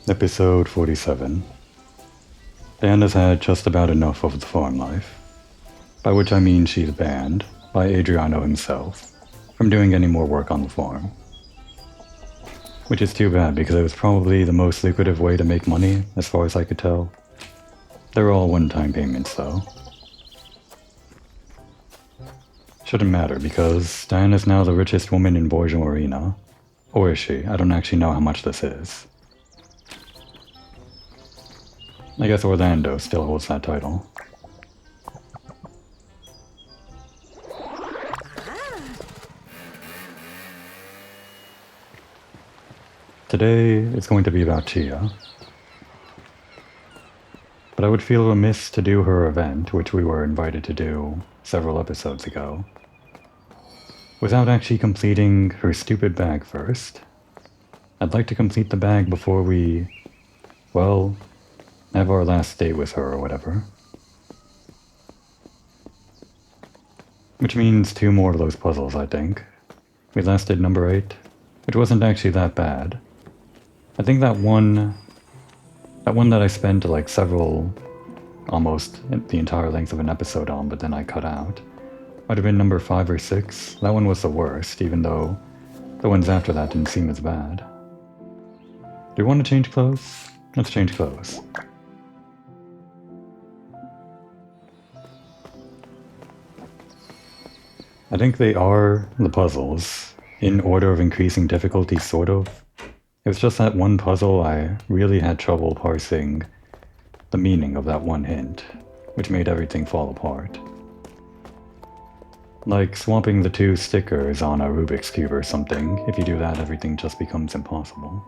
Episode 47. Diana's had just about enough of the farm life. By which I mean she's banned, by Adriano himself, from doing any more work on the farm. Which is too bad because it was probably the most lucrative way to make money, as far as I could tell. They're all one-time payments though. Shouldn't matter because Diana's now the richest woman in Borgia Marina. Or is she? I don't actually know how much this is. I guess Orlando still holds that title. Today it's going to be about Chea. But I would feel remiss to do her event, which we were invited to do several episodes ago, without actually completing her stupid bag first. I'd like to complete the bag before we, well, have our last date with her or whatever. Which means 2 more of those puzzles, I think. We last did number 8, which wasn't actually that bad. I think that one that I spent like almost the entire length of an episode on, but then I cut out, might have been number 5 or 6. That one was the worst, even though the ones after that didn't seem as bad. Do you want to change clothes? Let's change clothes. I think they are the puzzles, in order of increasing difficulty, sort of. It was just that one puzzle I really had trouble parsing the meaning of that one hint, which made everything fall apart. Like swapping the 2 stickers on a Rubik's Cube or something. If you do that, everything just becomes impossible.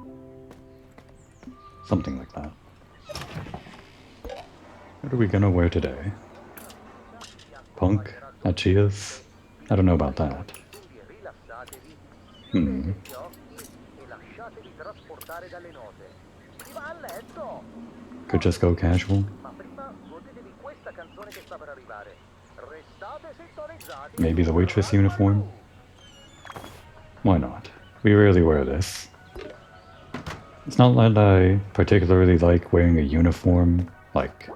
Something like that. What are we gonna wear today? Punk? At Chea's? I don't know about that. Could just go casual. Maybe the waitress uniform? Why not? We rarely wear this. It's not that I particularly like wearing a uniform, like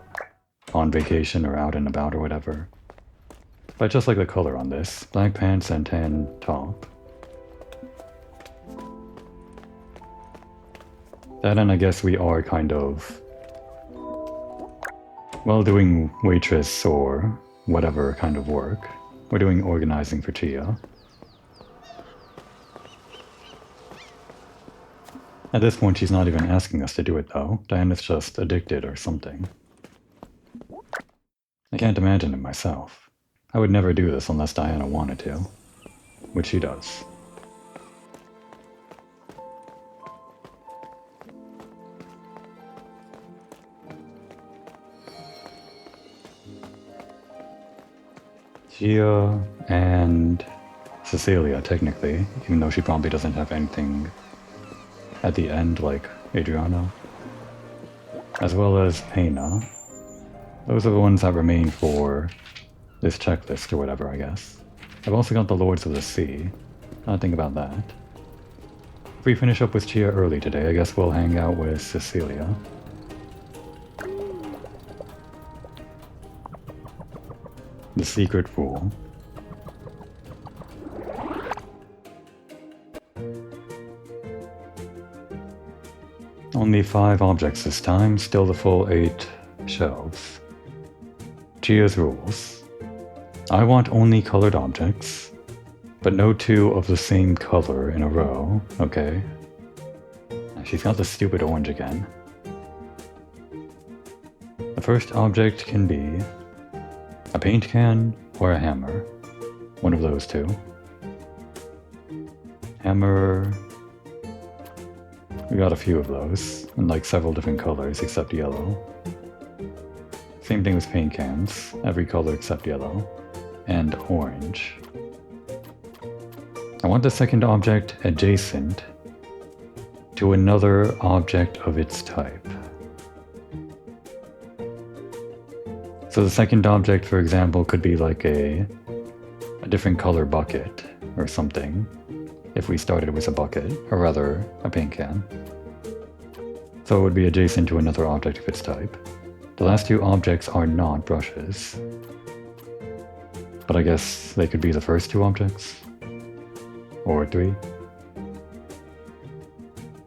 on vacation or out and about or whatever. But I just like the color on this. Black pants and tan top. That, and I guess we are kind of, well, doing waitress or whatever kind of work. We're doing organizing for Chea. At this point, she's not even asking us to do it, though. Diana's just addicted or something. I can't imagine it myself. I would never do this unless Diana wanted to, which she does. Chea and Cecilia, technically, even though she probably doesn't have anything at the end like Adriano, as well as Pena. Those are the ones that remain for this checklist or whatever, I guess. I've also got the Lords of the Sea. I'll think about that. If we finish up with Chea early today, I guess we'll hang out with Cecilia. The secret rule. Only 5 objects this time, still the full 8 shelves. Chea's rules. I want only colored objects, but no 2 of the same color in a row, okay? She's got the stupid orange again. The first object can be a paint can or a hammer. One of those 2. Hammer. We got a few of those, in like several different colors except yellow. Same thing with paint cans, every color except yellow. And orange. I want the second object adjacent to another object of its type. So the second object, for example, could be like a different color bucket or something, if we started with a bucket, or rather, a paint can. so it would be adjacent to another object of its type. The last two objects are not brushes. But I guess they could be the first two objects? Or three?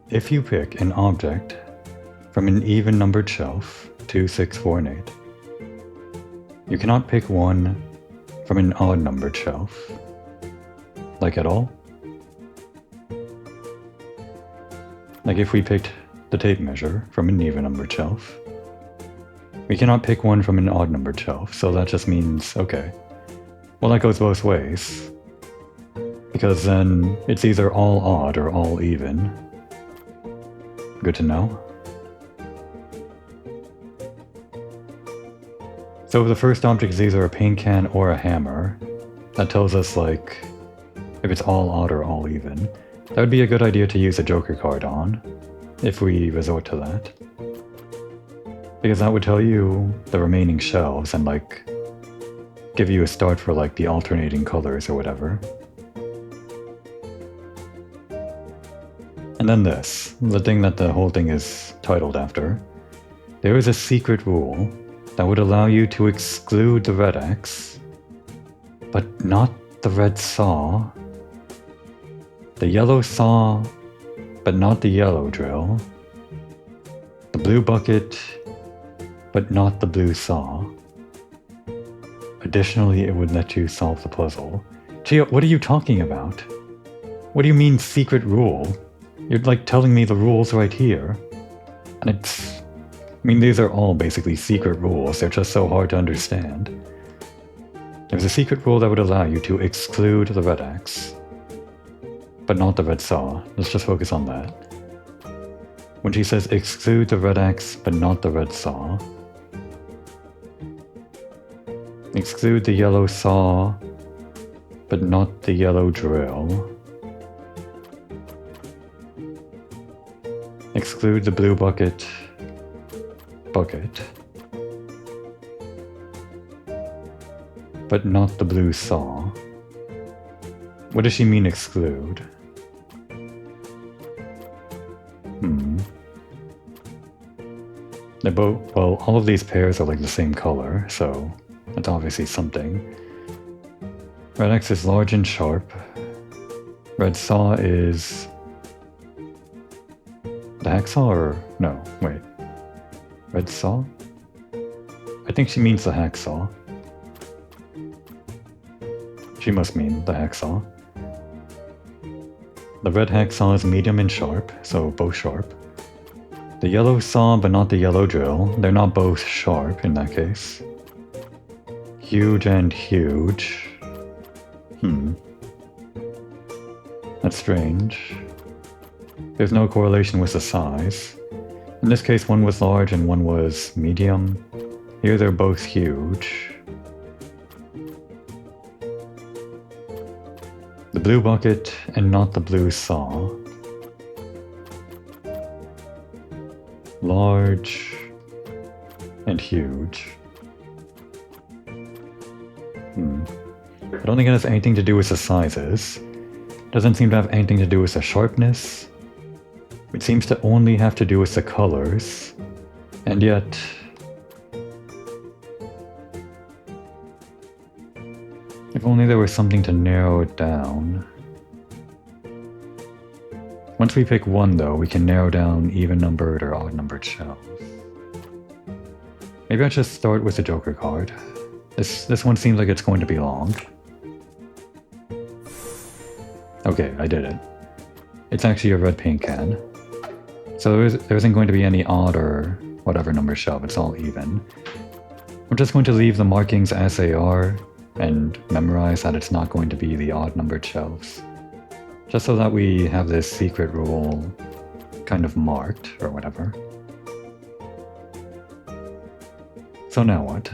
If you pick an object from an even-numbered shelf, 2, 6, 4, and 8, you cannot pick one from an odd-numbered shelf. Like at all? Like if we picked the tape measure from an even-numbered shelf, we cannot pick one from an odd-numbered shelf, so that just means, okay, well that goes both ways, because then it's either all odd or all even. Good to know. So if the first object is either a paint can or a hammer, that tells us, like, if it's all odd or all even. That would be a good idea to use a joker card on, if we resort to that. Because that would tell you the remaining shelves and, like, give you a start for, like, the alternating colors or whatever. And then this, the thing that the whole thing is titled after. There is a secret rule that would allow you to exclude the red X, but not the red saw, the yellow saw, but not the yellow drill, the blue bucket, but not the blue saw. Additionally, it would let you solve the puzzle. Chea, what are you talking about? What do you mean secret rule? You're like telling me the rules right here. And it's... I mean, these are all basically secret rules, they're just so hard to understand. There's a secret rule that would allow you to exclude the red X, but not the red saw. Let's just focus on that. When she says exclude the red X, but not the red saw, exclude the yellow saw, but not the yellow drill, exclude the blue bucket, but not the blue saw. What does she mean exclude? They're both, well, all of these pairs are like the same color, so that's obviously something. Red X is large and sharp. Red saw is... the hacksaw or... no, wait. Red saw? I think she means the hacksaw. She must mean the hacksaw. The red hacksaw is medium and sharp, so both sharp. The yellow saw, but not the yellow drill. They're not both sharp in that case. Huge and huge. That's strange. There's no correlation with the size. In this case, one was large and one was medium. Here they're both huge. The blue bucket and not the blue saw. Large and huge. I don't think it has anything to do with the sizes. Doesn't seem to have anything to do with the sharpness. It seems to only have to do with the colors. And yet... if only there was something to narrow it down. Once we pick one, though, we can narrow down even-numbered or odd-numbered shelves. Maybe I should start with the Joker card. This one seems like it's going to be long. Okay, I did it. It's actually a red paint can. So there isn't going to be any odd or whatever number shelf, it's all even. I'm just going to leave the markings as they are, and memorize that it's not going to be the odd numbered shelves. Just so that we have this secret rule kind of marked, or whatever. So now what?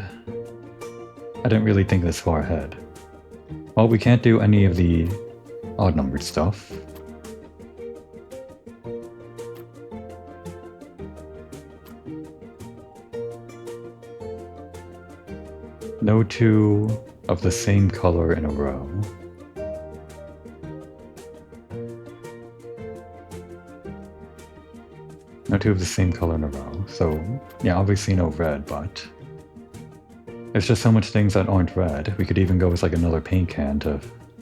I didn't really think this far ahead. Well, we can't do any of the odd numbered stuff. No two of the same color in a row. No two of the same color in a row. So, yeah, obviously no red, but there's just so much things that aren't red. We could even go with like another paint can to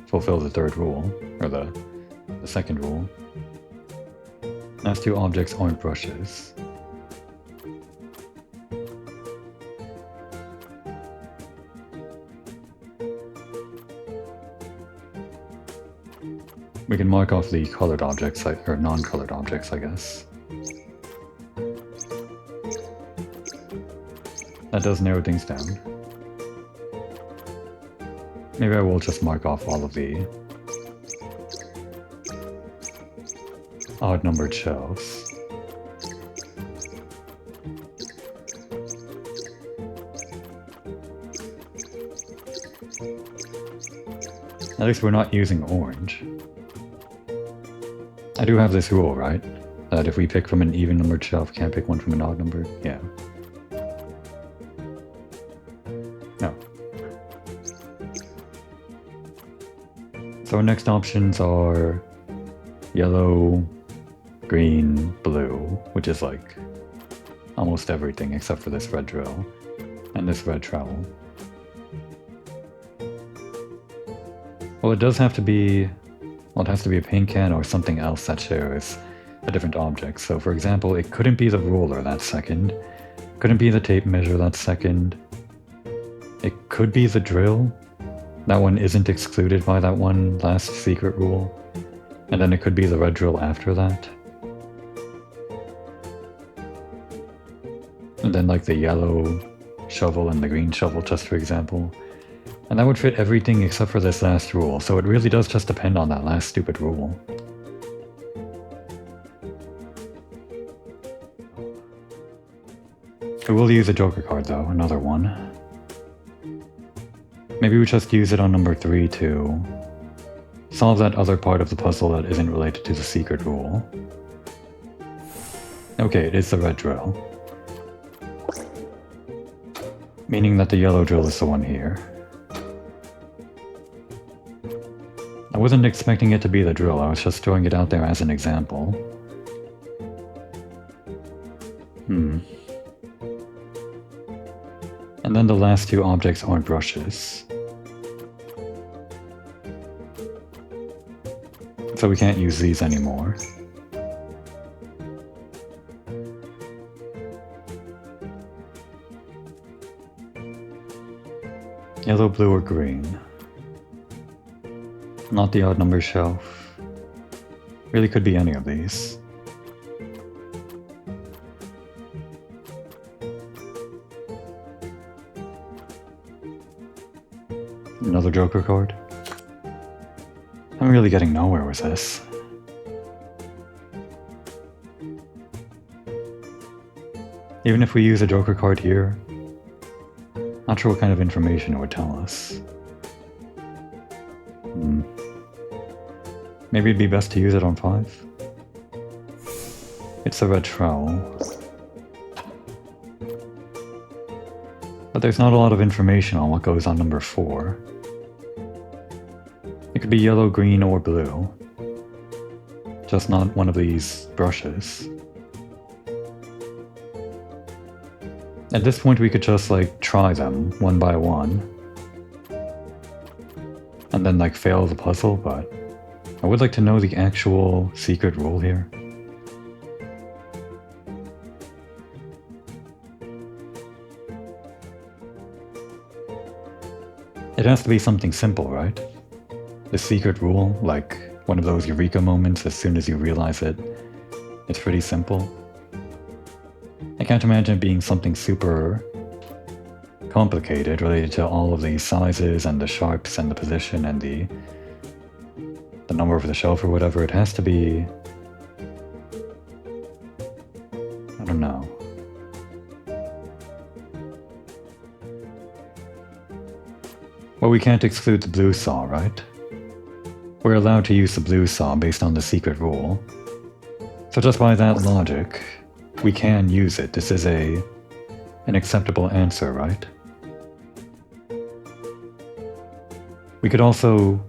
fulfill the third rule, or the second rule. Last two objects aren't brushes. We can mark off the colored objects, or non-colored objects, I guess. That does narrow things down. Maybe I will just mark off all of the odd-numbered shelves. At least we're not using orange. I do have this rule, right? That if we pick from an even-numbered shelf, can't pick one from an odd-numbered? Yeah. No. So our next options are yellow, green, blue, which is like almost everything except for this red drill and this red trowel. Well, it does have to be, well, it has to be a paint can or something else that shares a different object. So for example, it couldn't be the ruler, that's second. Couldn't be the tape measure, that's second. It could be the drill. That one isn't excluded by that one last secret rule. And then it could be the red drill after that. And then like the yellow shovel and the green shovel, just for example. And that would fit everything except for this last rule, so it really does just depend on that last stupid rule. We will use a joker card though, another one. Maybe we just use it on number 3 to solve that other part of the puzzle that isn't related to the secret rule. Okay, it is the red drill. Meaning that the yellow drill is the one here. I wasn't expecting it to be the drill, I was just throwing it out there as an example. And then the last two objects aren't brushes. So we can't use these anymore. Yellow, blue, or green. Not the odd number shelf. Really could be any of these. Another joker card. I'm really getting nowhere with this. Even if we use a joker card here, not sure what kind of information it would tell us. Maybe it'd be best to use it on 5. It's a red trowel. But there's not a lot of information on what goes on number 4. It could be yellow, green, or blue. Just not one of these brushes. At this point we could just like try them one by one. And then like fail the puzzle, but I would like to know the actual secret rule here. It has to be something simple, right? The secret rule, like one of those eureka moments as soon as you realize it. It's pretty simple. I can't imagine it being something super complicated related to all of the sizes and the sharps and the position and the number of the shelf or whatever. It has to be... I don't know. Well, we can't exclude the blue saw, right? We're allowed to use the blue saw based on the secret rule. So just by that logic, we can use it. This is an acceptable answer, right? We could also...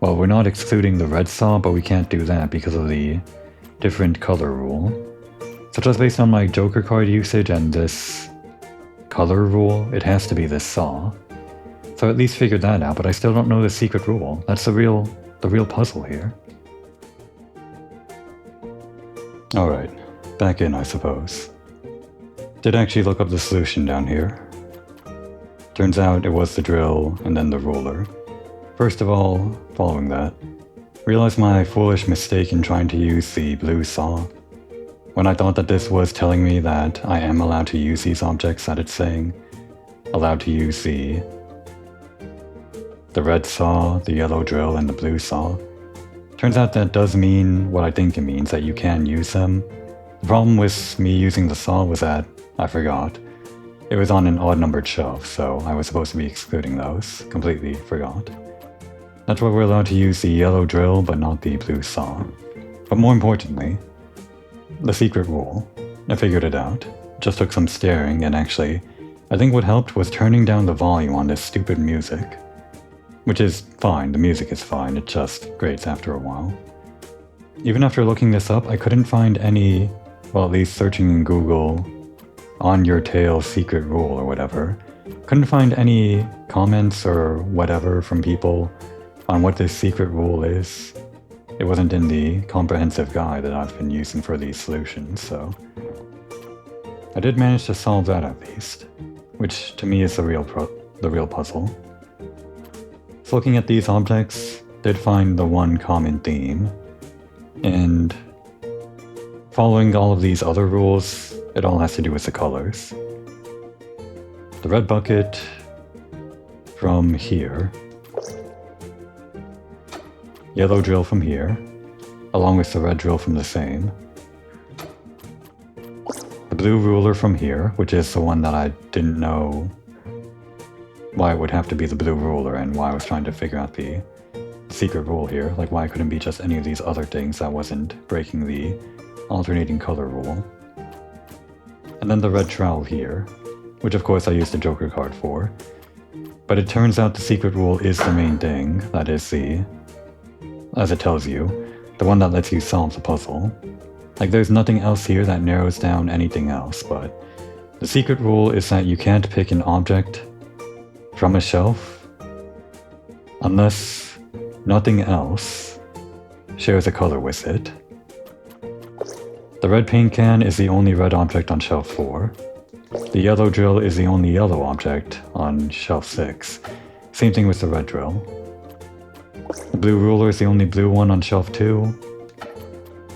Well, we're not excluding the red saw, but we can't do that because of the different color rule. So just based on my Joker card usage and this color rule, it has to be this saw. So I at least figured that out, but I still don't know the secret rule. That's the real puzzle here. Alright, back in I suppose. Did actually look up the solution down here. Turns out it was the drill and then the ruler. First of all, following that, realized my foolish mistake in trying to use the blue saw. When I thought that this was telling me that I am allowed to use these objects that it's saying, allowed to use the red saw, the yellow drill, and the blue saw. Turns out that does mean what I think it means, that you can use them. The problem with me using the saw was that I forgot. It was on an odd-numbered shelf, so I was supposed to be excluding those. Completely forgot. That's why we're allowed to use the yellow drill, but not the blue saw. But more importantly, the secret rule. I figured it out. Just took some staring, and actually, I think what helped was turning down the volume on this stupid music. Which is fine, the music is fine, it just grates after a while. Even after looking this up, I couldn't find any, well at least searching in Google, on your tail secret rule or whatever, couldn't find any comments or whatever from people on what this secret rule is. It wasn't in the comprehensive guide that I've been using for these solutions, so I did manage to solve that at least, which to me is the real puzzle. So looking at these objects, did find the one common theme, and following all of these other rules, it all has to do with the colors. The red bucket from here, yellow drill from here, along with the red drill from the same, the blue ruler from here, which is the one that I didn't know why it would have to be the blue ruler and why I was trying to figure out the secret rule here, like why it couldn't be just any of these other things that wasn't breaking the alternating color rule. And then the red trowel here, which of course I used the Joker card for, but it turns out the secret rule is the main thing, that is the, as it tells you, the one that lets you solve the puzzle. Like there's nothing else here that narrows down anything else, but the secret rule is that you can't pick an object from a shelf unless nothing else shares a color with it. The red paint can is the only red object on shelf 4. The yellow drill is the only yellow object on shelf 6. Same thing with the red drill. The blue ruler is the only blue one on shelf 2.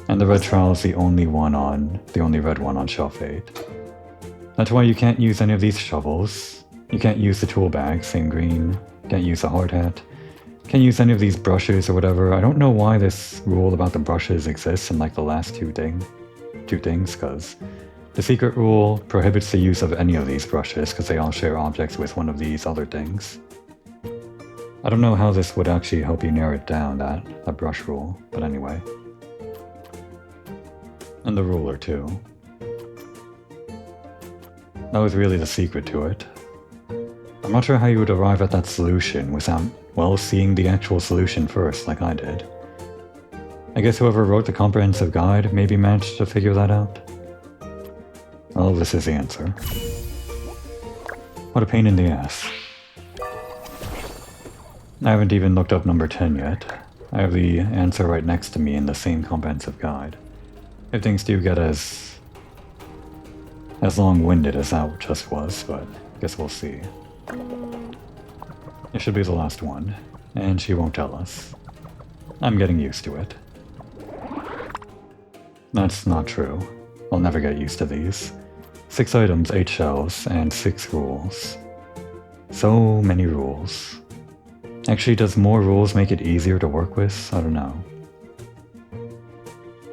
And the red trowel is the only red one on shelf 8. That's why you can't use any of these shovels. You can't use the tool bag, same green. Can't use the hard hat. Can't use any of these brushes or whatever. I don't know why this rule about the brushes exists in like the last two things, because the secret rule prohibits the use of any of these brushes because they all share objects with one of these other things. I don't know how this would actually help you narrow it down, that brush rule, but anyway. And the ruler too. That was really the secret to it. I'm not sure how you would arrive at that solution without, well, seeing the actual solution first, like I did. I guess whoever wrote the comprehensive guide maybe managed to figure that out. Well, this is the answer. What a pain in the ass. I haven't even looked up number 10 yet. I have the answer right next to me in the same comprehensive guide. If things do get as long-winded as that just was, but I guess we'll see. It should be the last one, and she won't tell us. I'm getting used to it. That's not true. I'll never get used to these. 6 items, 8 shells, and 6 rules. So many rules. Actually, does more rules make it easier to work with? I don't know.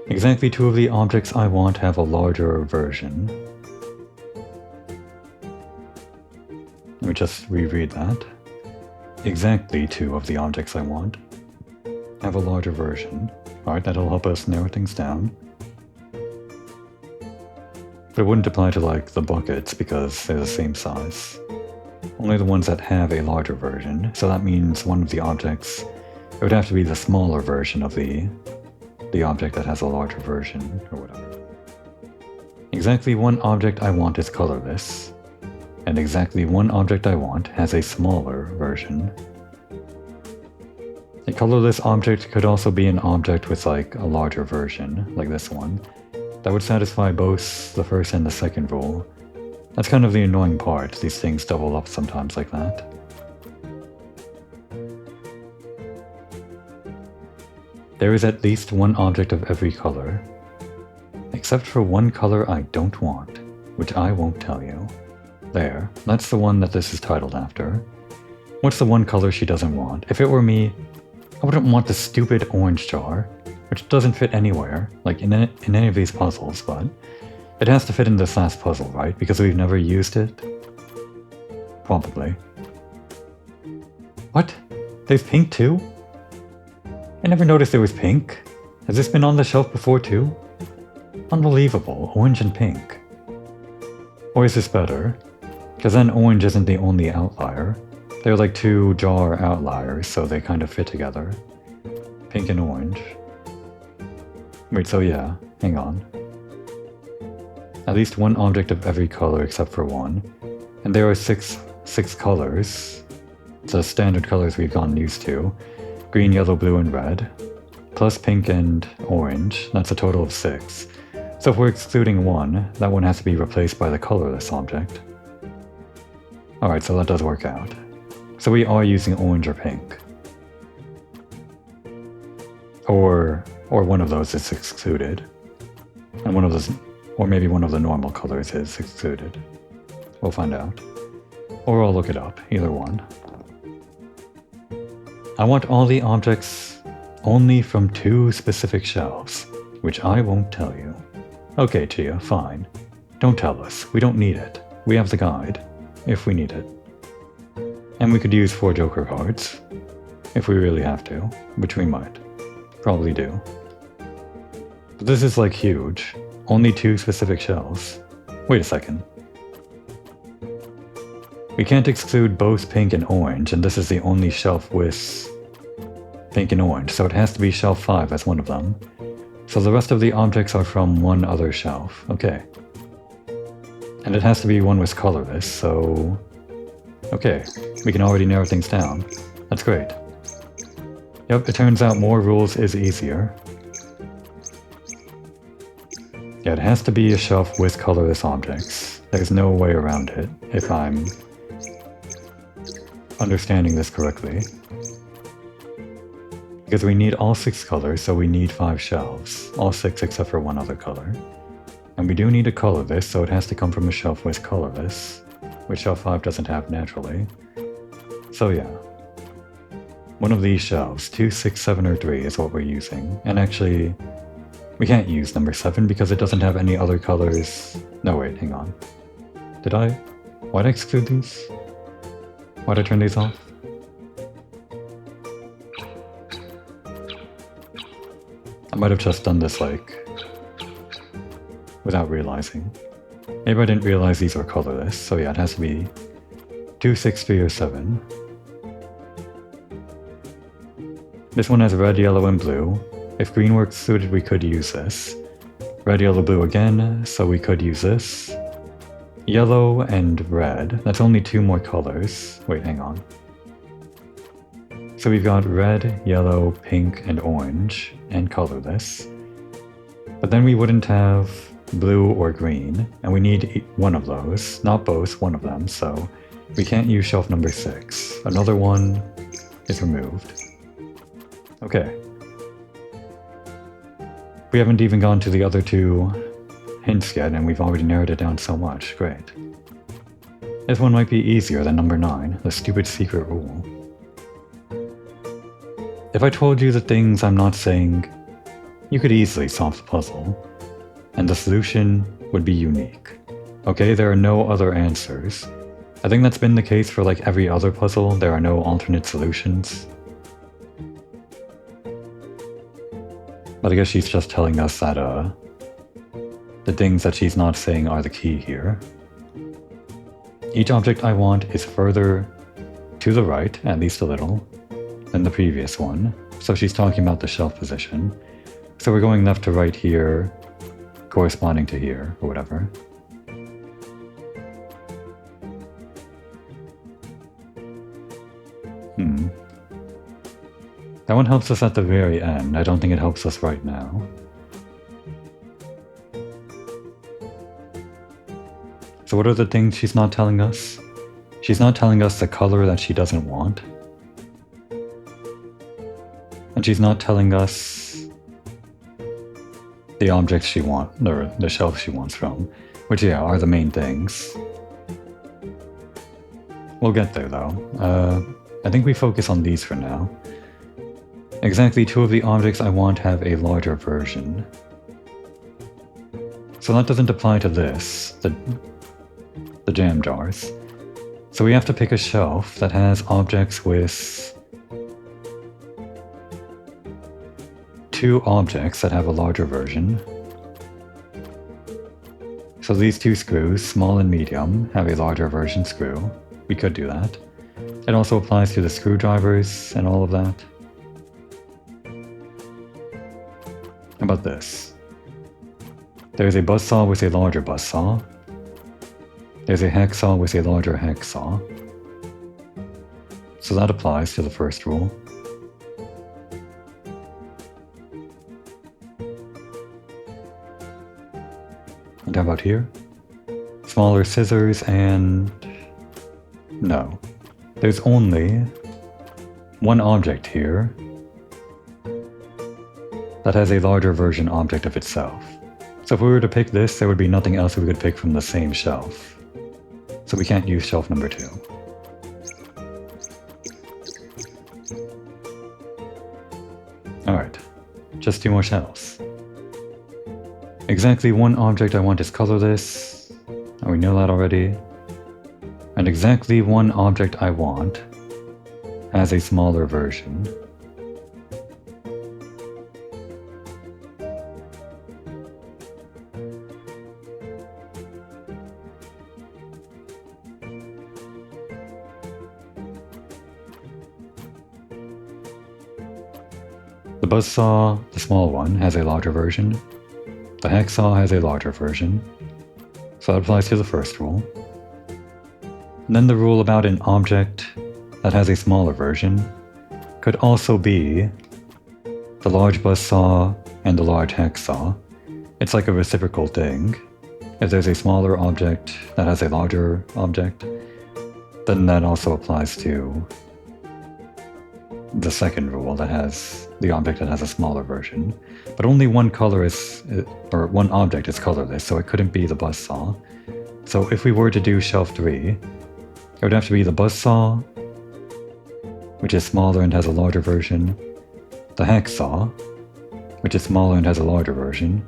Exactly 2 of the objects I want have a larger version. Let me just reread that. Exactly 2 of the objects I want have a larger version. Alright, that'll help us narrow things down. But it wouldn't apply to, like, the buckets because they're the same size. Only the ones that have a larger version, so that means one of the objects, it would have to be the smaller version of the object that has a larger version, or whatever. Exactly one object I want is colorless, and exactly one object I want has a smaller version. A colorless object could also be an object with like a larger version, like this one. That would satisfy both the first and the second rule. That's kind of the annoying part, these things double up sometimes like that. There is at least one object of every color, except for one color I don't want, which I won't tell you. There, that's the one that this is titled after. What's the one color she doesn't want? If it were me, I wouldn't want the stupid orange jar, which doesn't fit anywhere, like in any of these puzzles, but it has to fit in this last puzzle, right? Because we've never used it? Probably. What? There's pink too? I never noticed there was pink. Has this been on the shelf before too? Unbelievable, orange and pink. Or is this better? Because then orange isn't the only outlier. They're like two jar outliers, so they kind of fit together. Pink and orange. Wait, so yeah, hang on. At least one object of every color except for one. And there are six colors. The standard colors we've gotten used to. Green, yellow, blue, and red. Plus pink and orange. That's a total of 6. So if we're excluding one, that one has to be replaced by the colorless object. Alright, so that does work out. So we are using orange or pink. Or one of those is excluded. And one of those, or maybe one of the normal colors is excluded. We'll find out. Or I'll look it up, either one. I want all the objects only from 2 specific shelves, which I won't tell you. Okay, Chea, fine. Don't tell us. We don't need it. We have the guide, if we need it. And we could use 4 Joker cards, if we really have to, which we might. Probably do. But this is like huge. Only 2 specific shelves. Wait a second. We can't exclude both pink and orange, and this is the only shelf with pink and orange, so it has to be shelf 5 as one of them. So the rest of the objects are from one other shelf. Okay. And it has to be one with colorless, so... Okay, we can already narrow things down. That's great. Yep, it turns out more rules is easier. Yeah, it has to be a shelf with colorless objects. There's no way around it, if I'm understanding this correctly. Because we need all 6 colors, so we need 5 shelves. All 6 except for one other color. And we do need a colorless, so it has to come from a shelf with colorless, which shelf 5 doesn't have naturally. So yeah. One of these shelves, 2, 6, 7, or 3 is what we're using. And actually, we can't use number 7 because it doesn't have any other colors. No, wait, hang on. Why'd I exclude these? Why'd I turn these off? I might have just done this, like, without realizing. Maybe I didn't realize these were colorless, so yeah, it has to be 2, 6, 3, or 7. This one has red, yellow, and blue. If green were excluded, we could use this. Red, yellow, blue again, so we could use this. Yellow and red. That's only 2 more colors. Wait, hang on. So we've got red, yellow, pink, and orange, and colorless. But then we wouldn't have blue or green, and we need one of those. Not both, one of them, so we can't use shelf number 6. Another one is removed. Okay. We haven't even gone to the other 2 hints yet, and we've already narrowed it down so much. Great. This one might be easier than number 9, the stupid secret rule. If I told you the things I'm not saying, you could easily solve the puzzle, and the solution would be unique. Okay, there are no other answers. I think that's been the case for like every other puzzle, there are no alternate solutions. But I guess she's just telling us that the things that she's not saying are the key here. Each object I want is further to the right, at least a little, than the previous one. So she's talking about the shelf position. So we're going left to right here, corresponding to here, or whatever. That one helps us at the very end. I don't think it helps us right now. So what are the things she's not telling us? She's not telling us the color that she doesn't want. And she's not telling us the objects she wants, or the shelf she wants from, which, yeah, are the main things. We'll get there, though. I think we focus on these for now. Exactly 2 of the objects I want have a larger version. So that doesn't apply to this, the jam jars. So we have to pick a shelf that has objects with 2 objects that have a larger version. So these 2 screws, small and medium, have a larger version screw. We could do that. It also applies to the screwdrivers and all of that. How about this? There's a buzzsaw with a larger buzzsaw. There's a hacksaw with a larger hacksaw. So that applies to the first rule. And how about here? Smaller scissors and... no. There's only one object here that has a larger version object of itself. So if we were to pick this, there would be nothing else we could pick from the same shelf. So we can't use shelf number 2. Alright, just 2 more shelves. Exactly 1 object I want is colorless, and we know that already. And exactly 1 object I want has a smaller version. The buzzsaw, the small one, has a larger version. The hacksaw has a larger version. So that applies to the first rule. And then the rule about an object that has a smaller version could also be the large buzzsaw and the large hacksaw. It's like a reciprocal thing. If there's a smaller object that has a larger object, then that also applies to the second rule that has the object that has a smaller version. But only one color is, or one object is colorless, so it couldn't be the buzzsaw. So if we were to do shelf 3, it would have to be the buzzsaw, which is smaller and has a larger version, the hacksaw, which is smaller and has a larger version,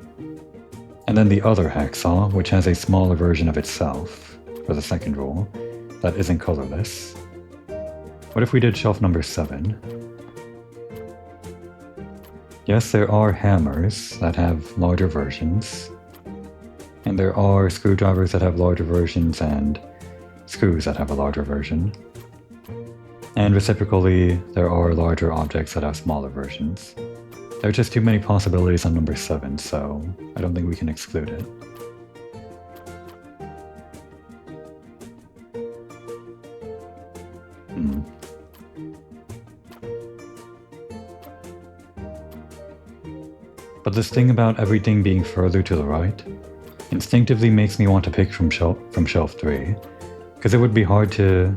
and then the other hacksaw, which has a smaller version of itself, for the second rule, that isn't colorless. What if we did shelf number 7? Yes, there are hammers that have larger versions, and there are screwdrivers that have larger versions and screws that have a larger version. And reciprocally, there are larger objects that have smaller versions. There are just too many possibilities on number 7, so I don't think we can exclude it. But this thing about everything being further to the right instinctively makes me want to pick from shelf 3, because it would be hard to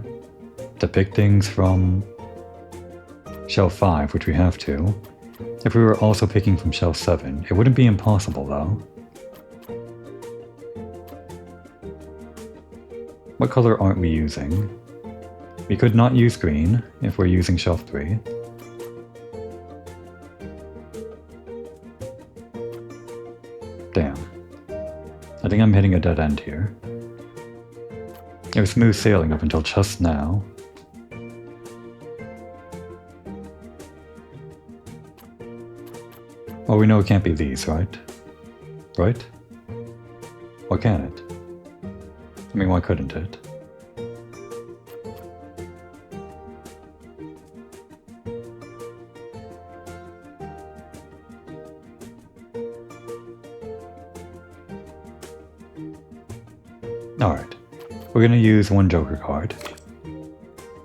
pick things from shelf 5, which we have to. If we were also picking from shelf 7, it wouldn't be impossible though. What color aren't we using? We could not use green if we're using shelf 3. Damn. I think I'm hitting a dead end here. It was smooth sailing up until just now. Well, we know it can't be these, right? Right? Or can it? I mean, why couldn't it? Alright, we're gonna use one Joker card.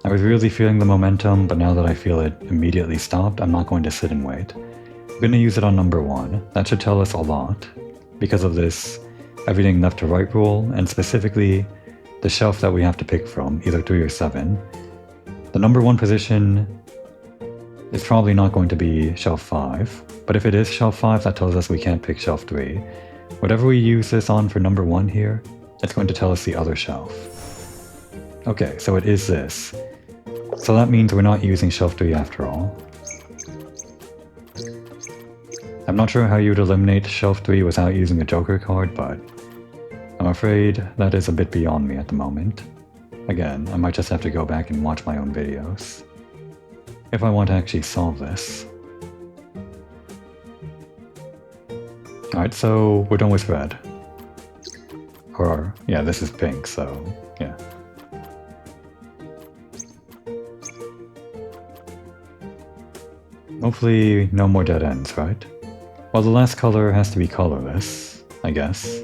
I was really feeling the momentum, but now that I feel it immediately stopped, I'm not going to sit and wait. I'm gonna use it on number 1. That should tell us a lot, because of this everything left to right rule, and specifically the shelf that we have to pick from, either 3 or 7. The number 1 position is probably not going to be shelf 5, but if it is shelf 5, that tells us we can't pick shelf 3. Whatever we use this on for number 1 here, it's going to tell us the other shelf. Okay, so it is this. So that means we're not using shelf 3 after all. I'm not sure how you'd eliminate shelf 3 without using a Joker card, but I'm afraid that is a bit beyond me at the moment. Again, I might just have to go back and watch my own videos if I want to actually solve this. Alright, so we're done with red. Or, yeah, this is pink, so, yeah. Hopefully no more dead ends, right? Well, the last color has to be colorless, I guess.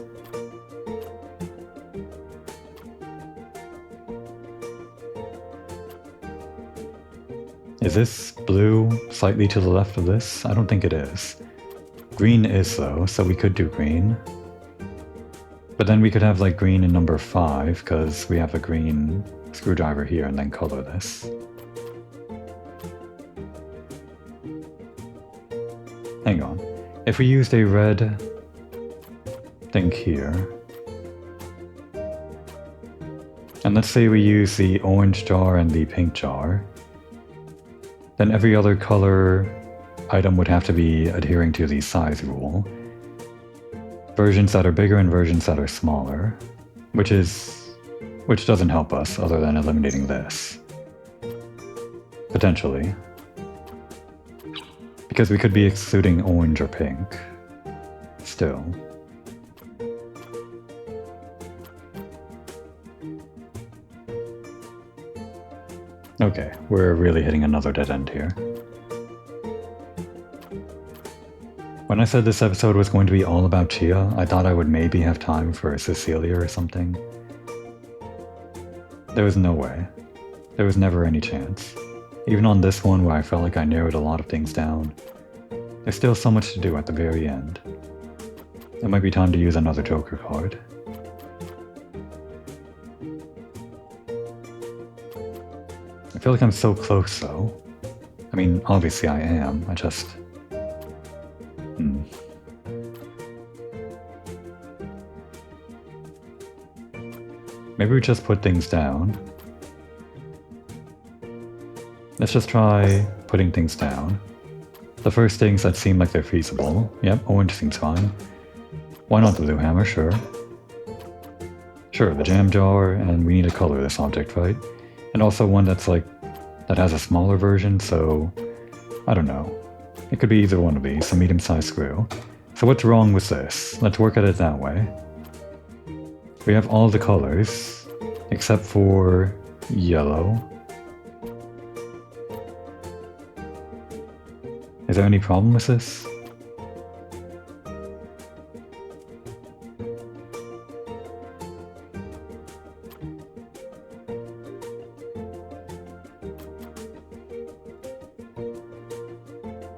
Is this blue slightly to the left of this? I don't think it is. Green is though, so we could do green. But then we could have like green in number 5, because we have a green screwdriver here, and then color this. Hang on. If we used a red thing here, and let's say we use the orange jar and the pink jar, then every other color item would have to be adhering to the size rule. Versions that are bigger and versions that are smaller, which doesn't help us other than eliminating this. Potentially. Because we could be excluding orange or pink. Still. Okay, we're really hitting another dead end here. When I said this episode was going to be all about Chea, I thought I would maybe have time for Cecilia or something. There was no way. There was never any chance. Even on this one where I felt like I narrowed a lot of things down, there's still so much to do at the very end. It might be time to use another Joker card. I feel like I'm so close though. I mean, obviously I am, I just... Maybe we just put things down. Let's just try putting things down. The first things that seem like they're feasible. Yep, orange seems fine. Why not the blue hammer? Sure. Sure, the jam jar, and we need to color this object, right? And also one that's like, that has a smaller version, so I don't know. It could be either one of these, a medium-sized screw. So what's wrong with this? Let's work at it that way. We have all the colors, except for yellow. Is there any problem with this?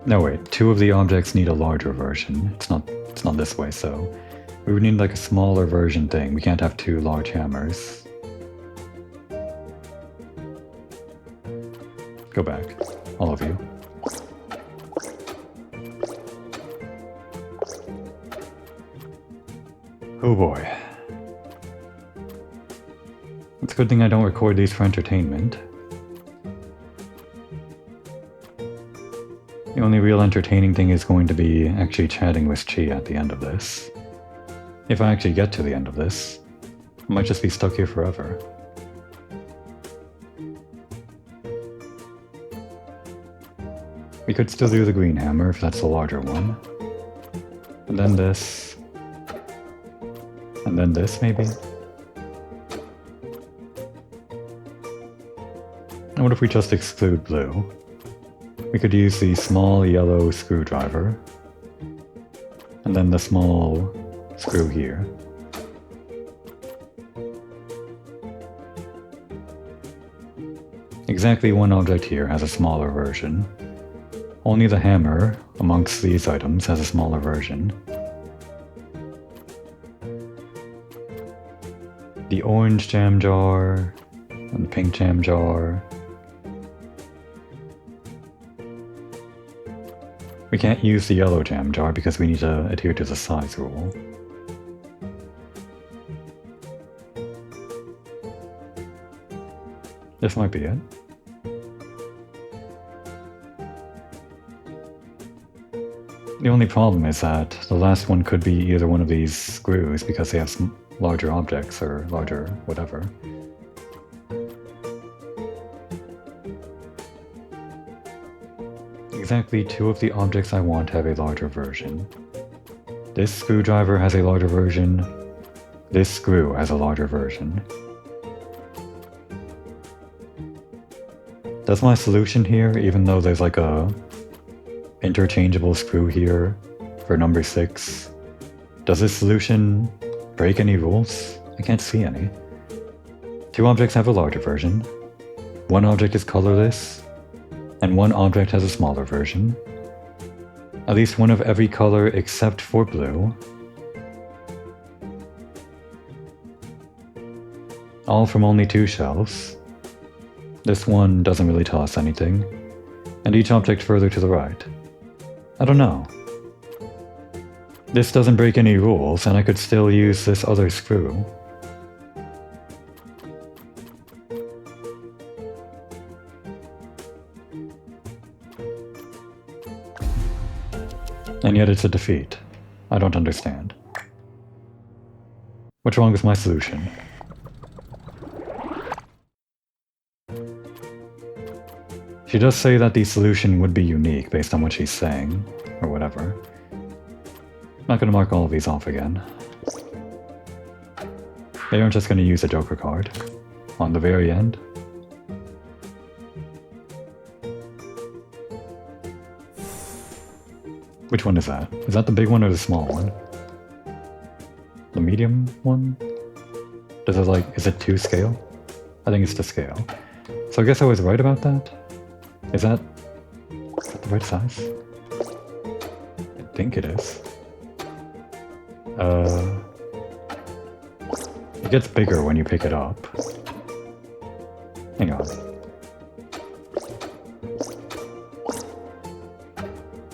No wait, 2 of the objects need a larger version. It's not this way, so we would need like a smaller version thing. We can't have 2 large hammers. Go back, all of you. Oh boy. It's a good thing I don't record these for entertainment. The only real entertaining thing is going to be actually chatting with Chea at the end of this. If I actually get to the end of this, I might just be stuck here forever. We could still do the green hammer if that's the larger one. And then this. And then this, maybe? And what if we just exclude blue? We could use the small yellow screwdriver. And then the small screw here. exactly one object here has a smaller version. Only the hammer amongst these items has a smaller version. The orange jam jar and the pink jam jar. We can't use the yellow jam jar because we need to adhere to the size rule. This might be it. The only problem is that the last one could be either one of these screws because they have larger objects or larger whatever. Exactly two of the objects I want have a larger version. This screwdriver has a larger version. This screw has a larger version. Does my solution here, even though there's like a interchangeable screw here for number 6, does this solution break any rules? I can't see any. Two objects have a larger version. One object is colorless, and one object has a smaller version. At least one of every color except for blue. All from only 2 shelves. This one doesn't really tell us anything. And each object further to the right. I don't know. This doesn't break any rules, and I could still use this other screw. And yet it's a defeat. I don't understand. What's wrong with my solution? She does say that the solution would be unique based on what she's saying, or whatever. Not gonna mark all of these off again. They aren't just gonna use a Joker card. On the very end. Which one is that? Is that the big one or the small one? The medium one? Does it like, is it to scale? I think it's to scale. So I guess I was right about that? Is that the right size? I think it is. It gets bigger when you pick it up. Hang on.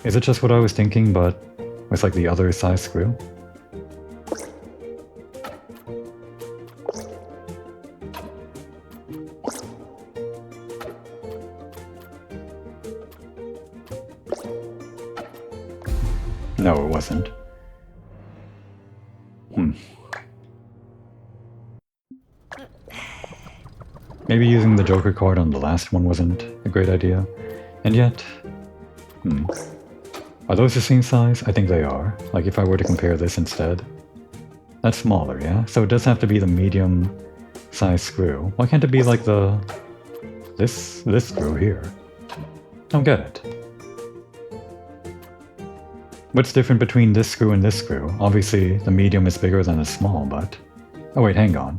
Is it just what I was thinking, but with like the other size screw? No, it wasn't. Maybe using the Joker card on the last one wasn't a great idea. And yet... Are those the same size? I think they are. Like if I were to compare this instead. That's smaller, yeah? So it does have to be the medium size screw. Why can't it be like the... This screw here? Don't get it. What's different between this screw and this screw? Obviously, the medium is bigger than the small, but... Oh wait, hang on.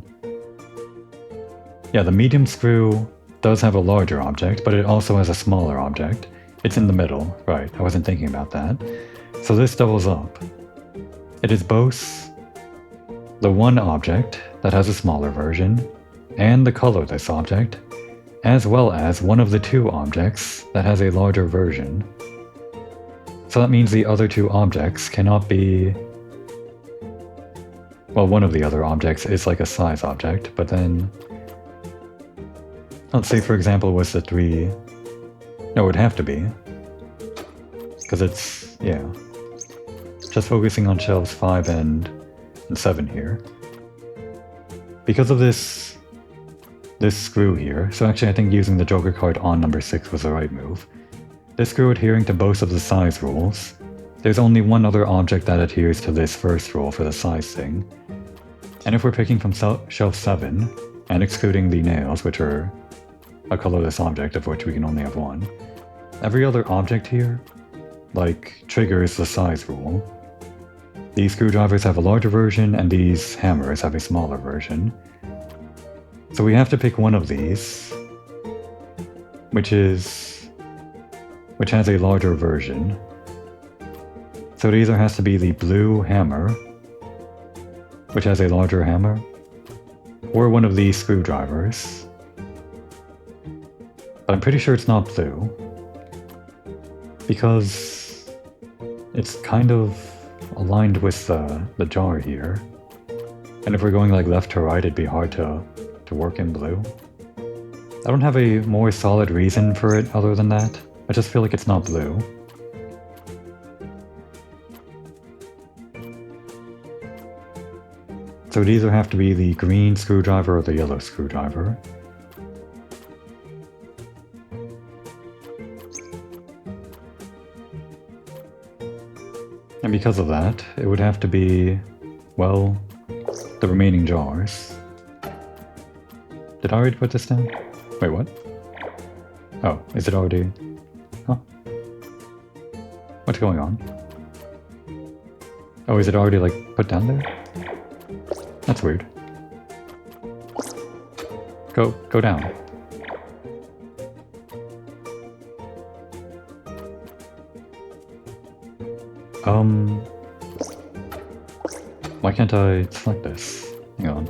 Yeah, the medium screw does have a larger object, but it also has a smaller object. It's in the middle, right, I wasn't thinking about that. So this doubles up. It is both the one object that has a smaller version, and the colorless object, as well as one of the 2 objects that has a larger version. So that means the other 2 objects cannot be... Well, one of the other objects is like a size object, but then... Let's say, for example, it was the 3... No, it would have to be. Because it's... yeah. Just focusing on shelves 5 and 7 here. Because of this screw here, so actually I think using the Joker card on number 6 was the right move. This screw adhering to both of the size rules. There's only one other object that adheres to this first rule for the size thing. And if we're picking from shelf 7, and excluding the nails, which are a colorless object of which we can only have one, every other object here, like, triggers the size rule. These screwdrivers have a larger version, and these hammers have a smaller version. So we have to pick one of these. which has a larger version. So it either has to be the blue hammer, which has a larger hammer, or one of these screwdrivers. But I'm pretty sure it's not blue, because it's kind of aligned with the jar here. And if we're going like left to right, it'd be hard to work in blue. I don't have a more solid reason for it other than that. I just feel like it's not blue. So it'd either have to be the green screwdriver or the yellow screwdriver. And because of that, it would have to be, well, the remaining jars. Did I already put this down? Wait, what? Oh, is it already... Huh? What's going on? Oh, is it already, like, put down there? That's weird. Go down. Why can't I select this? Hang on.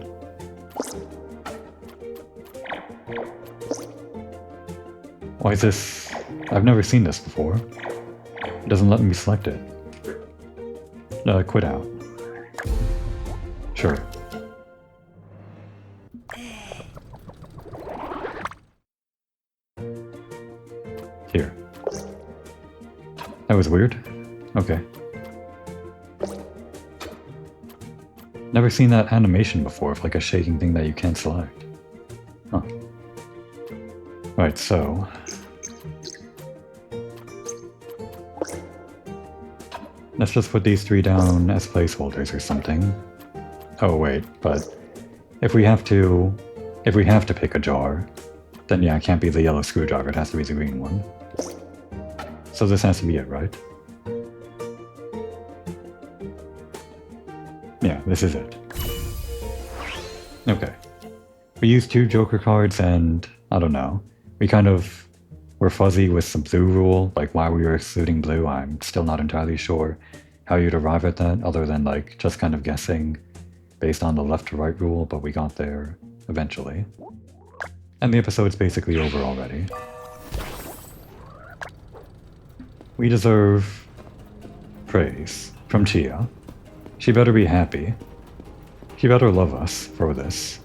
Why is this... I've never seen this before. It doesn't let me select it. Quit out. Sure. Here. That was weird. Okay. Never seen that animation before of like a shaking thing that you can't select. Huh. Right, so... let's just put these three down as placeholders or something. Oh wait, but if we have to pick a jar, then yeah, it can't be the yellow screwdriver, it has to be the green one. So this has to be it, right? Yeah, this is it. Okay. We used 2 Joker cards and, I don't know, we kind of were fuzzy with some blue rule, like why we were excluding blue. I'm still not entirely sure how you'd arrive at that, other than like just kind of guessing based on the left to right rule, but we got there eventually. And the episode's basically over already. We deserve praise from Chea. She better be happy. She better love us for this.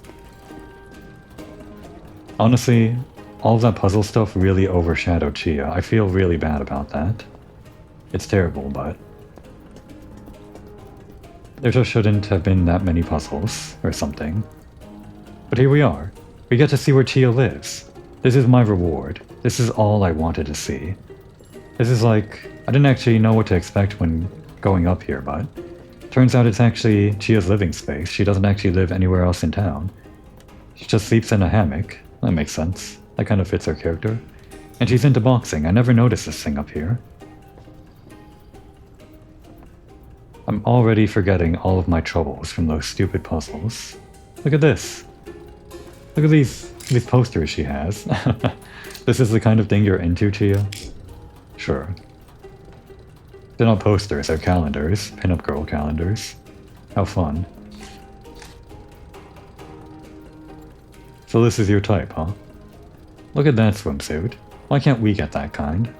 Honestly, all of that puzzle stuff really overshadowed Chea. I feel really bad about that. It's terrible, but... there just shouldn't have been that many puzzles, or something. But here we are. We get to see where Chea lives. This is my reward. This is all I wanted to see. This is like... I didn't actually know what to expect when going up here, but... turns out it's actually Chea's living space. She doesn't actually live anywhere else in town. She just sleeps in a hammock. That makes sense. That kind of fits her character. And she's into boxing. I never noticed this thing up here. I'm already forgetting all of my troubles from those stupid puzzles. Look at this. Look at these posters she has. This is the kind of thing you're into, Chea? Sure. They're not posters, they're calendars. Pinup girl calendars. How fun. So this is your type, huh? Look at that swimsuit. Why can't we get that kind?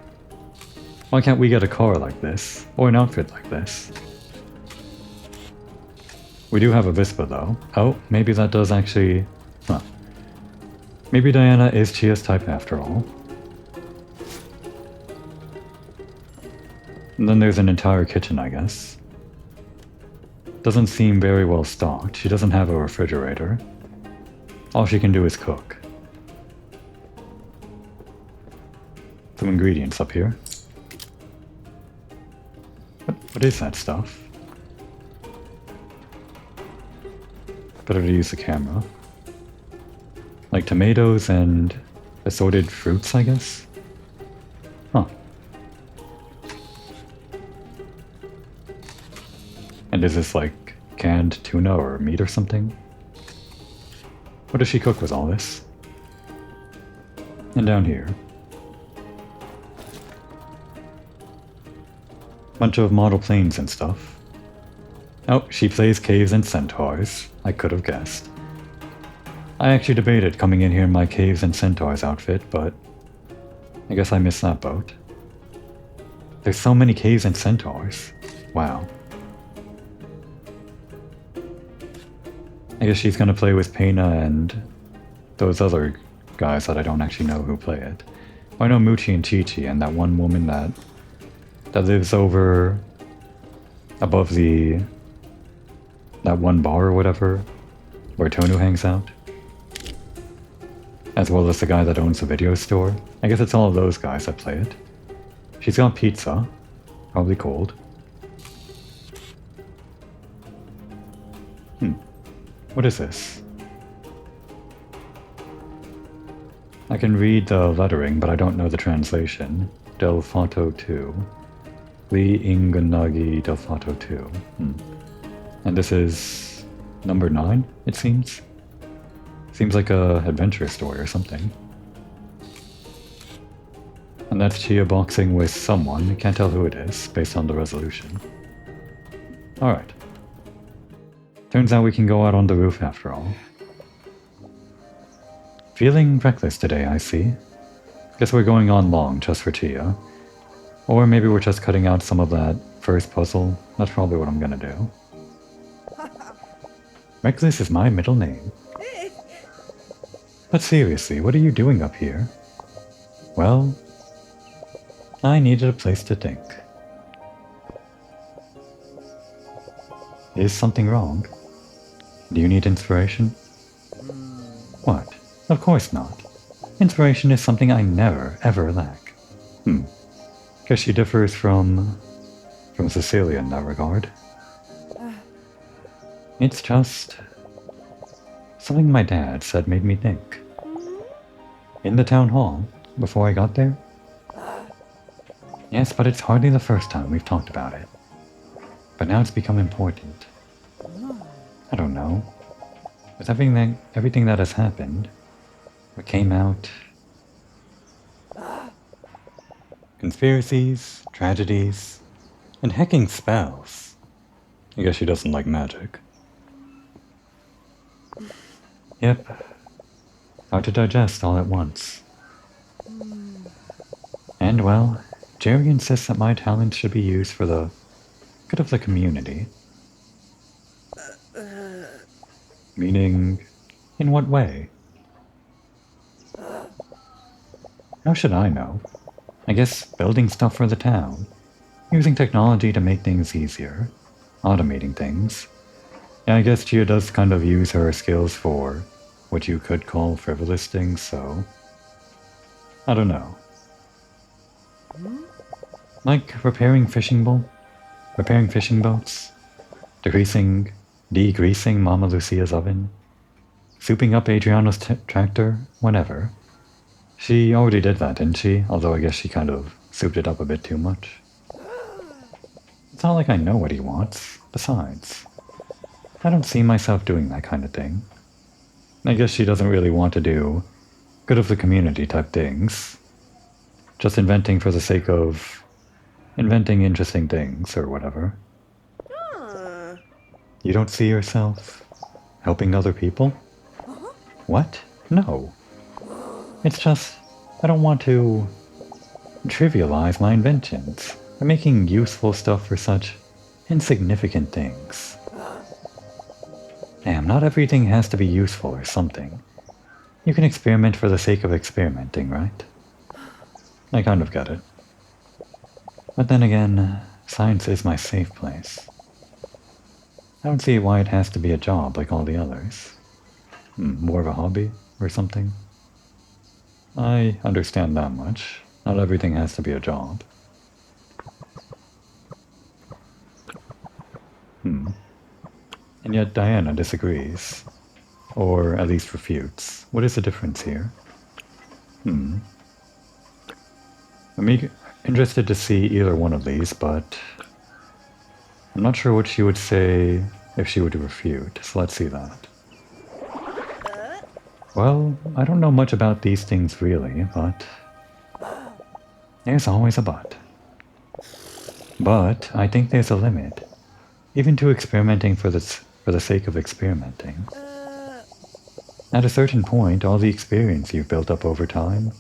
Why can't we get a car like this? Or an outfit like this? We do have a Vispa though. Oh, maybe that does actually... huh. Maybe Diana is Chea's type after all. And then there's an entire kitchen, I guess. Doesn't seem very well stocked. She doesn't have a refrigerator. All she can do is cook. Some ingredients up here. What is that stuff? Better to use the camera. Like tomatoes and assorted fruits, I guess? Huh. And is this like canned tuna or meat or something? What does she cook with all this? And down here. Bunch of model planes and stuff. Oh, she plays caves and centaurs. I could have guessed. I actually debated coming in here in my caves and centaurs outfit, but I guess I missed that boat. There's so many caves and centaurs. Wow. I guess she's gonna play with Pena and those other guys that I don't actually know who play it. I know Moochie and Chi-Chi and that one woman that lives over above that one bar or whatever where Tonu hangs out. As well as the guy that owns the video store. I guess it's all of those guys that play it. She's got pizza. Probably cold. What is this? I can read the lettering, but I don't know the translation. Del Fato 2. Li Inganagi Del Fato 2. And this is number 9, it seems? Seems like a adventure story or something. And that's Chea boxing with someone. Can't tell who it is, based on the resolution. Alright. Turns out we can go out on the roof after all. Feeling reckless today, I see. Guess we're going on long just for Chea. Or maybe we're just cutting out some of that first puzzle. That's probably what I'm gonna do. Reckless is my middle name. But seriously, what are you doing up here? Well, I needed a place to think. Is something wrong? Do you need inspiration? What? Of course not. Inspiration is something I never, ever lack. Guess she differs from Cecilia in that regard. It's just something my dad said made me think. In the town hall, before I got there? Yes, but it's hardly the first time we've talked about it. But now it's become important. I don't know. With everything that has happened, what came out... Conspiracies, tragedies, and hecking spells. I guess she doesn't like magic. Yep. Hard to digest all at once. And well, Jerry insists that my talents should be used for the good of the community. Meaning, in what way? How should I know? I guess building stuff for the town. Using technology to make things easier. Automating things. Yeah, I guess Chea does kind of use her skills for what you could call frivolous things, so... I don't know. Like repairing fishing boats? Degreasing Mama Lucia's oven? Souping up Adriano's tractor? Whatever. She already did that, didn't she? Although I guess she kind of souped it up a bit too much. It's not like I know what he wants. Besides, I don't see myself doing that kind of thing. I guess she doesn't really want to do good of the community type things. Just inventing for the sake of inventing interesting things or whatever. You don't see yourself helping other people? What? No. It's just, I don't want to trivialize my inventions by making useful stuff for such insignificant things. Damn, not everything has to be useful or something. You can experiment for the sake of experimenting, right? I kind of get it. But then again, science is my safe place. I don't see why it has to be a job like all the others. More of a hobby or something? I understand that much. Not everything has to be a job. And yet Diana disagrees. Or at least refutes. What is the difference here? I'm interested to see either one of these, but I'm not sure what she would say if she were to refute, so let's see that. Well, I don't know much about these things really, but there's always a but. But I think there's a limit. Even to experimenting for the sake of experimenting. At a certain point, all the experience you've built up over time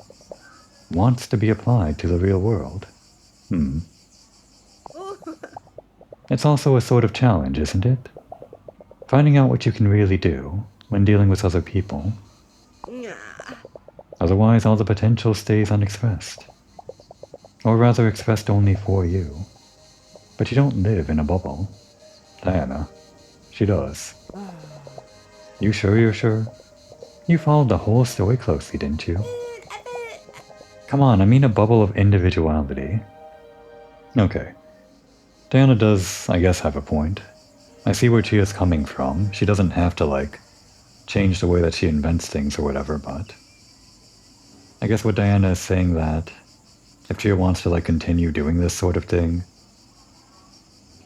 wants to be applied to the real world. It's also a sort of challenge, isn't it? Finding out what you can really do when dealing with other people. Otherwise, all the potential stays unexpressed. Or rather, expressed only for you. But you don't live in a bubble. Diana. She does. You sure you're sure? You followed the whole story closely, didn't you? Come on, I mean a bubble of individuality. Okay. Diana does, I guess, have a point. I see where Chea's coming from. She doesn't have to, like, change the way that she invents things or whatever, but... I guess what Diana is saying that if Chea wants to, like, continue doing this sort of thing,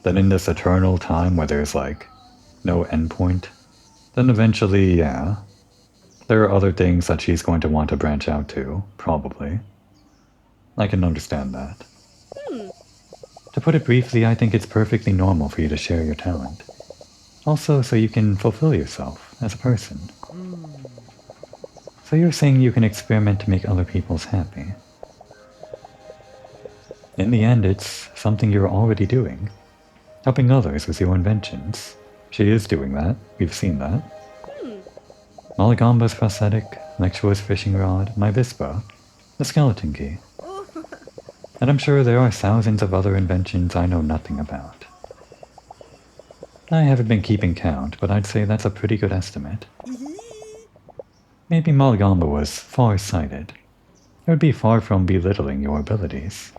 then in this eternal time where there's, like, no endpoint, then eventually, yeah, there are other things that she's going to want to branch out to, probably. I can understand that. To put it briefly, I think it's perfectly normal for you to share your talent. Also, so you can fulfill yourself as a person. So you're saying you can experiment to make other people's happy. In the end, it's something you're already doing. Helping others with your inventions. She is doing that. We've seen that. Maligamba's prosthetic, Lectua's fishing rod, my Vispa, the skeleton key. And I'm sure there are thousands of other inventions I know nothing about. I haven't been keeping count, but I'd say that's a pretty good estimate. Maybe Maligamba was far-sighted. It would be far from belittling your abilities.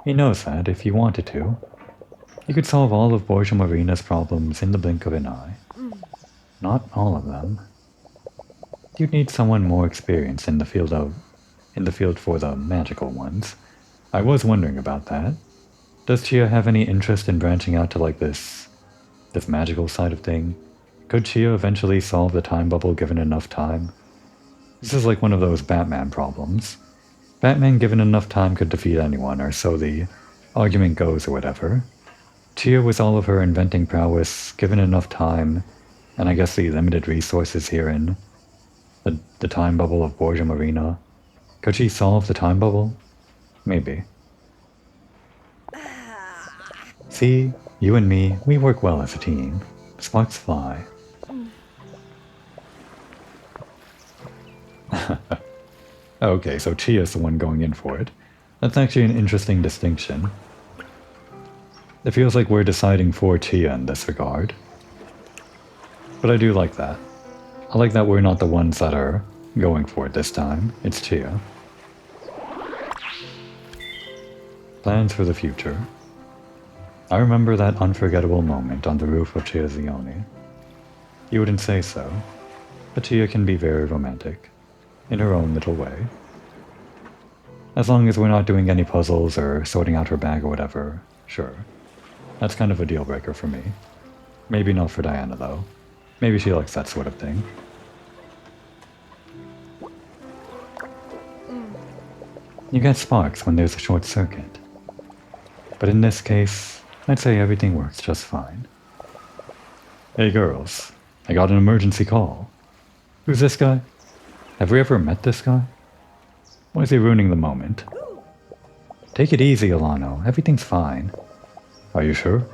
He knows that, if he wanted to, he could solve all of Borgia Marina's problems in the blink of an eye. Not all of them. You'd need someone more experienced in the field for the magical ones. I was wondering about that. Does Chea have any interest in branching out to like this magical side of thing? Could Chea eventually solve the time bubble given enough time? This is like one of those Batman problems. Batman given enough time could defeat anyone, or so the argument goes or whatever. Chea with all of her inventing prowess, given enough time, and I guess the limited resources herein, the time bubble of Borgia Marina. Could she solve the time bubble? Maybe. See, you and me, we work well as a team. Sparks fly. Okay, so Chea's the one going in for it. That's actually an interesting distinction. It feels like we're deciding for Chea in this regard. But I do like that. I like that we're not the ones that are going for it this time. It's Chea. Plans for the future. I remember that unforgettable moment on the roof of Chea's Leone. You wouldn't say so, but Chea can be very romantic, in her own little way. As long as we're not doing any puzzles or sorting out her bag or whatever, sure. That's kind of a deal breaker for me. Maybe not for Diana though. Maybe she likes that sort of thing. You get sparks when there's a short circuit. But in this case, I'd say everything works just fine. Hey girls, I got an emergency call. Who's this guy? Have we ever met this guy? Why is he ruining the moment? Take it easy, Alano. Everything's fine. Are you sure?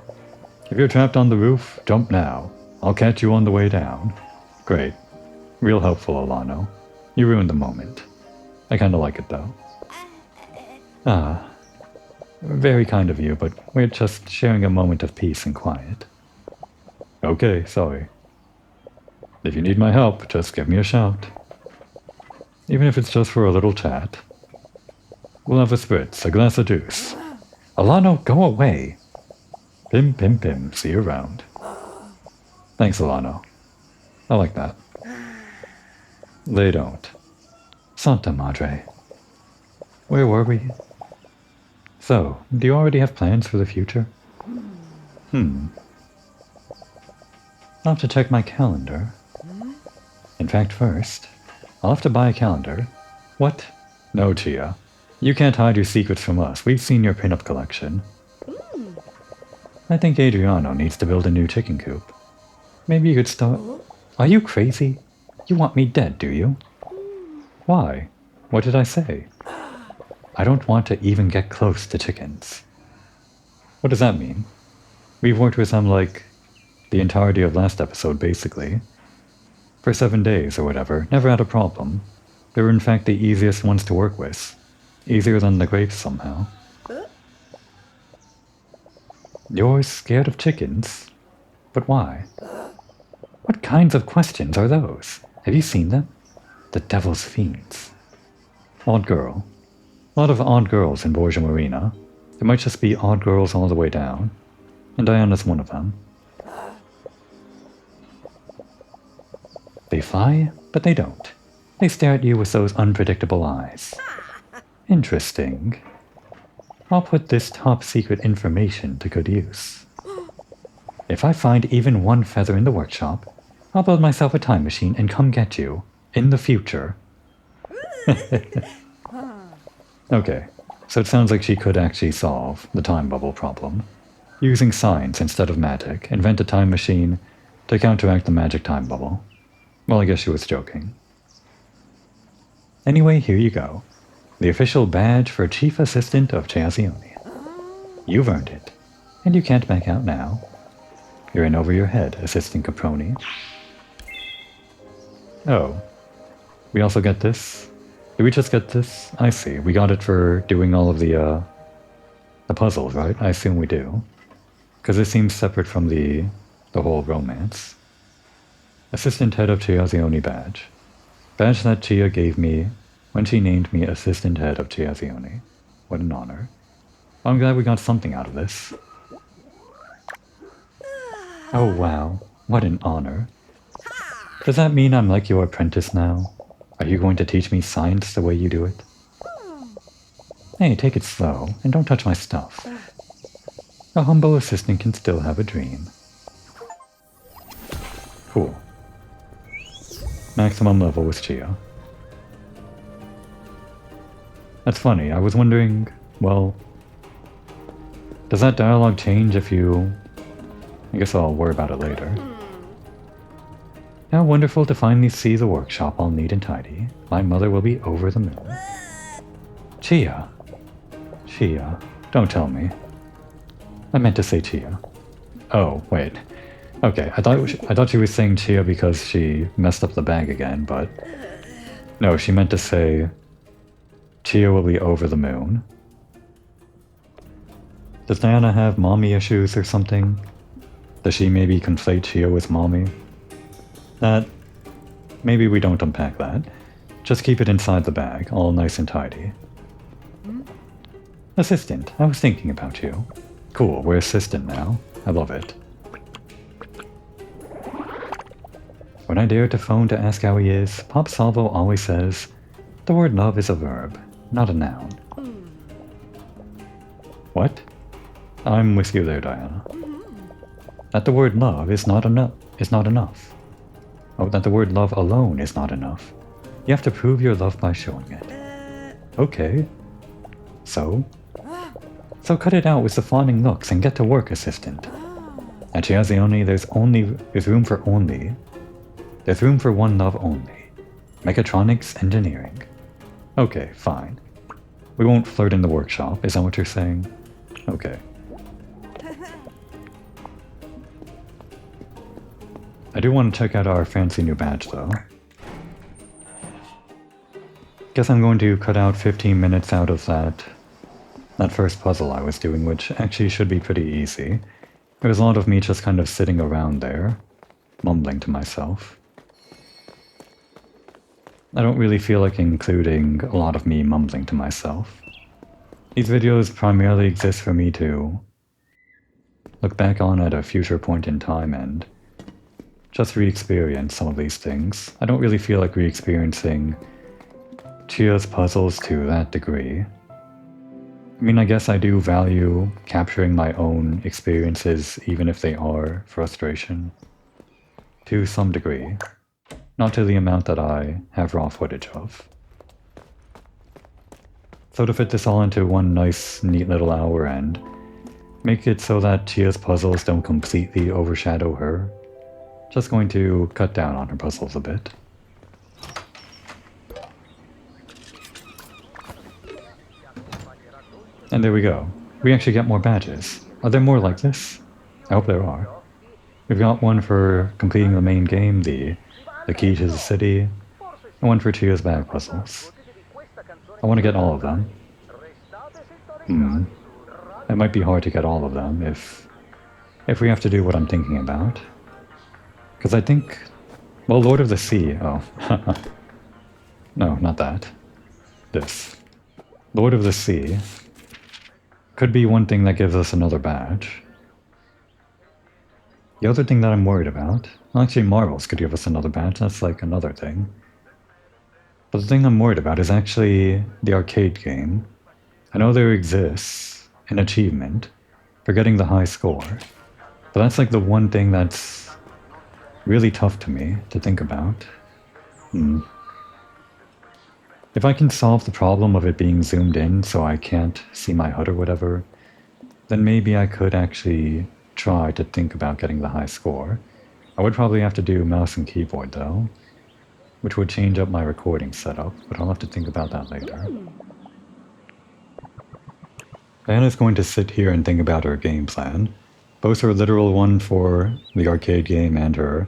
If you're trapped on the roof, jump now. I'll catch you on the way down. Great. Real helpful, Alano. You ruined the moment. I kinda like it though. Ah. Very kind of you, but we're just sharing a moment of peace and quiet. Okay, sorry. If you need my help, just give me a shout. Even if it's just for a little chat. We'll have a spritz, a glass of juice. Alano, go away. Pim, pim, pim. See you around. Thanks, Alano. I like that. They don't. Santa Madre. Where were we? So, do you already have plans for the future? I'll have to check my calendar. In fact, first, I'll have to buy a calendar. What? No, Chea. You can't hide your secrets from us. We've seen your pinup collection. I think Adriano needs to build a new chicken coop. Maybe you could start... Are you crazy? You want me dead, do you? Why? What did I say? I don't want to even get close to chickens. What does that mean? We've worked with them like the entirety of last episode, basically. For 7 days or whatever, never had a problem. They were in fact the easiest ones to work with. Easier than the grapes somehow. You're scared of chickens? But why? What kinds of questions are those? Have you seen them? The devil's fiends. Odd girl. A lot of odd girls in Borgia Marina. It might just be odd girls all the way down. And Diana's one of them. They fly, but they don't. They stare at you with those unpredictable eyes. Interesting. I'll put this top-secret information to good use. If I find even one feather in the workshop, I'll build myself a time machine and come get you, in the future. Okay, so it sounds like she could actually solve the time bubble problem. Using science instead of magic, invent a time machine to counteract the magic time bubble. Well, I guess she was joking. Anyway, here you go. The official badge for Chief Assistant of Chea. You've earned it, and you can't back out now. You're in over your head, Assistant Caproni. Oh. We also get this? Did we just get this? I see. We got it for doing all of the puzzles, right? I assume we do. Because it seems separate from the whole romance. Assistant Head of Chea badge. Badge that Chea gave me when she named me Assistant Head of Chea. What an honor. I'm glad we got something out of this. Oh wow, what an honor. Does that mean I'm like your apprentice now? Are you going to teach me science the way you do it? Hey, take it slow, and don't touch my stuff. A humble assistant can still have a dream. Cool. Maximum level with Chea. That's funny, I was wondering, well... Does that dialogue change if you... I guess I'll worry about it later. How wonderful to finally see the workshop all neat and tidy. My mother will be over the moon. Chea. Chea. Don't tell me. I meant to say Chea. Oh, wait. Okay, I thought she was saying Chea because she messed up the bag again, but... No, she meant to say... Chea will be over the moon. Does Diana have mommy issues or something? Does she maybe conflate Chea with mommy? That... Maybe we don't unpack that. Just keep it inside the bag, all nice and tidy. Assistant, I was thinking about you. Cool, we're assistant now. I love it. When I dare to phone to ask how he is, Pop Salvo always says, the word love is a verb, not a noun. What? I'm with you there, Diana. That the word love is not enough. Oh, that the word love alone is not enough. You have to prove your love by showing it. Okay. So? So cut it out with the fawning looks and get to work, assistant. At Chea, there's room for only. There's room for one love only. Mechatronics engineering. Okay, fine. We won't flirt in the workshop, is that what you're saying? Okay. I do want to check out our fancy new badge, though. Guess I'm going to cut out 15 minutes out of that first puzzle I was doing, which actually should be pretty easy. There was a lot of me just kind of sitting around there, mumbling to myself. I don't really feel like including a lot of me mumbling to myself. These videos primarily exist for me to look back on at a future point in time and just re-experience some of these things. I don't really feel like re-experiencing Chea's puzzles to that degree. I mean, I guess I do value capturing my own experiences, even if they are frustration. To some degree. Not to the amount that I have raw footage of. So to fit this all into one nice, neat little hour and make it so that Chea's puzzles don't completely overshadow her. Just going to cut down on her puzzles a bit. And there we go. We actually get more badges. Are there more like this? I hope there are. We've got one for completing the main game, the key to the city, and one for Chea's bag puzzles. I want to get all of them. It might be hard to get all of them if we have to do what I'm thinking about. Because I think... Well, Lord of the Sea... Oh. No, not that. This. Lord of the Sea could be one thing that gives us another badge. The other thing that I'm worried about... Well, actually, Marvels could give us another badge. That's like another thing. But the thing I'm worried about is actually the arcade game. I know there exists an achievement for getting the high score, but that's like the one thing that's really tough to me to think about. If I can solve the problem of it being zoomed in so I can't see my HUD or whatever, then maybe I could actually try to think about getting the high score. I would probably have to do mouse and keyboard though, which would change up my recording setup, but I'll have to think about that later. Diana's going to sit here and think about her game plan, both her literal one for the arcade game and her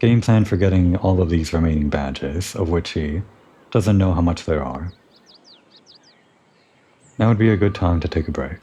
game plan for getting all of these remaining badges, of which she doesn't know how much there are. Now would be a good time to take a break.